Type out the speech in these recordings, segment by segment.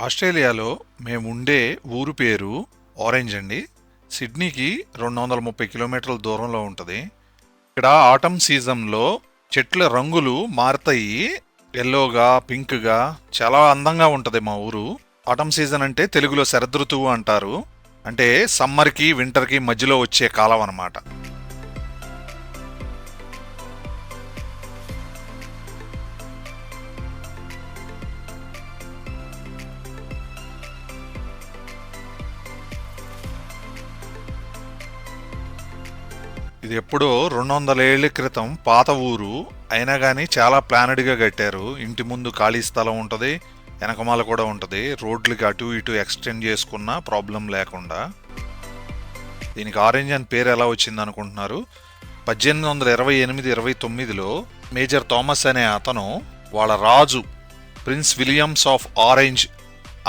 ఆస్ట్రేలియాలో మేముండే ఊరు పేరు ఆరెంజ్ అండి. సిడ్నీకి 230 కిలోమీటర్ల దూరంలో ఉంటుంది. ఇక్కడ ఆటమ్ సీజన్లో చెట్ల రంగులు మారుతాయి. ఎల్లోగా, పింక్గా చాలా అందంగా ఉంటుంది మా ఊరు. ఆటమ్ సీజన్ అంటే తెలుగులో శరదృతువు అంటారు. అంటే సమ్మర్కి వింటర్కి మధ్యలో వచ్చే కాలం అన్నమాట. ఇది ఎప్పుడో 200 ఏళ్ల క్రితం పాత ఊరు అయినా కానీ చాలా ప్లానెడ్గా కట్టారు. ఇంటి ముందు ఖాళీ స్థలం ఉంటుంది, వెనకమాల కూడా ఉంటుంది. రోడ్లకి అటు ఇటు ఎక్స్టెండ్ చేసుకున్న ప్రాబ్లం లేకుండా. దీనికి ఆరెంజ్ అని పేరు ఎలా వచ్చింది అనుకుంటున్నారు? 1828-29లో మేజర్ థామస్ అనే అతను వాళ్ళ రాజు ప్రిన్స్ విలియమ్స్ ఆఫ్ ఆరెంజ్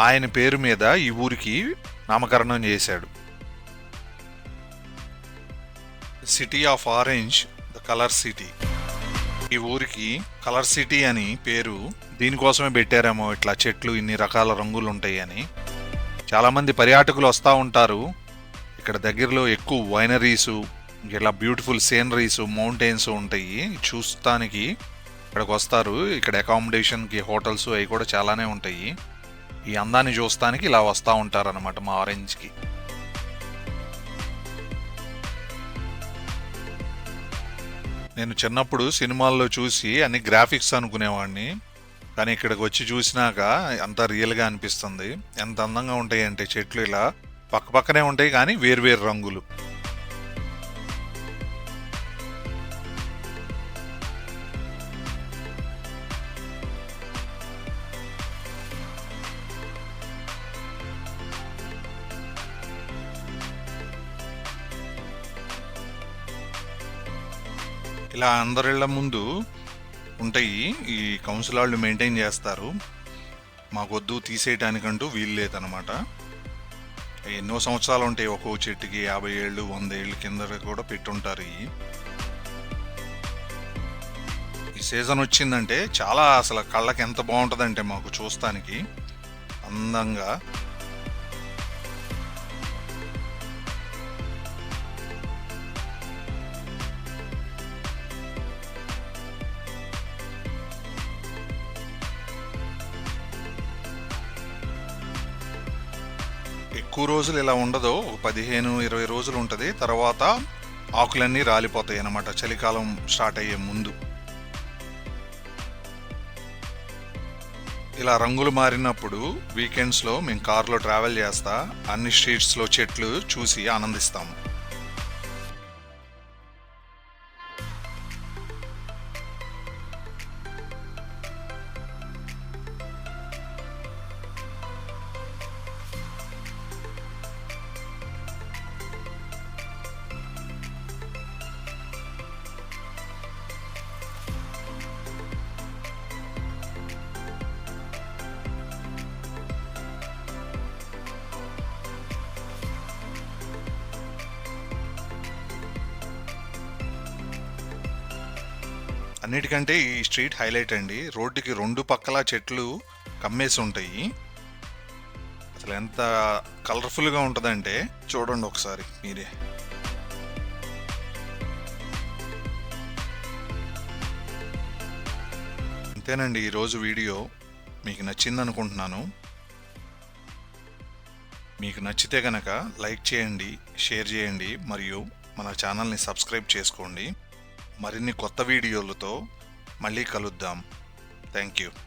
ఆయన పేరు మీద ఈ ఊరికి నామకరణం చేశాడు. City of orange, the colour city. ఈ ఊరికి కలర్ సిటీ అని పేరు దీనికోసమే పెట్టారేమో, ఇట్లా చెట్లు ఇన్ని రకాల రంగులు ఉంటాయి అని. చాలామంది పర్యాటకులు వస్తూ ఉంటారు. ఇక్కడ దగ్గరలో ఎక్కువ వైనరీసు, ఇలా బ్యూటిఫుల్ సీనరీస్, మౌంటైన్స్ ఉంటాయి చూస్తానికి. ఇక్కడికి వస్తారు. ఇక్కడ అకామిడేషన్కి హోటల్స్ అవి కూడా చాలానే ఉంటాయి. ఈ అందాన్ని చూస్తానికి ఇలా వస్తూ ఉంటారు అన్నమాట మా ఆరెంజ్కి. నేను చిన్నప్పుడు సినిమాల్లో చూసి అన్ని గ్రాఫిక్స్ అనుకునేవాడిని, కానీ ఇక్కడికి వచ్చి చూసినాక అంత రియల్గా అనిపిస్తుంది. ఎంత అందంగా ఉంటాయి అంటే చెట్లు ఇలా పక్క పక్కనే ఉంటాయి కానీ వేర్వేరు రంగులు. ఇలా అందరిళ్ళ ముందు ఉంటాయి. ఈ కౌన్సిల్ వాళ్ళు మెయింటైన్ చేస్తారు. మాకొద్దు తీసేయటానికంటూ వీలు లేదనమాట. ఎన్నో సంవత్సరాలు ఉంటాయి. ఒక్కో చెట్టుకి 50 ఏళ్ళు 100 ఏళ్ళు కింద కూడా పెట్టుంటారు. ఈ సీజన్ వచ్చిందంటే చాలా అసలు కళ్ళకి ఎంత బాగుంటుందంటే మాకు చూస్తానికి అందంగా. ఎక్కువ రోజులు ఇలా ఉండదు, ఒక 15-20 రోజులు ఉంటుంది. తర్వాత ఆకులన్నీ రాలిపోతాయి అన్నమాట చలికాలం స్టార్ట్ అయ్యే ముందు. ఇలా రంగులు మారినప్పుడు వీకెండ్స్లో మేము కార్లో ట్రావెల్ చేస్తా అన్ని స్ట్రీట్స్లో చెట్లు చూసి ఆనందిస్తాము. అన్నిటికంటే ఈ స్ట్రీట్ హైలైట్ అండి. రోడ్డుకి 2 పక్కల చెట్లు కమ్మేసి ఉంటాయి. అసలు ఎంత కలర్ఫుల్గా ఉంటుందంటే చూడండి ఒకసారి మీరే. అంతేనండి ఈరోజు వీడియో. మీకు నచ్చింది అనుకుంటున్నాను. మీకు నచ్చితే కనుక లైక్ చేయండి, షేర్ చేయండి, మరియు మన ఛానల్ని సబ్స్క్రైబ్ చేసుకోండి. మరిన్ని కొత్త వీడియోలతో మళ్ళీ కలుద్దాం. Thank you.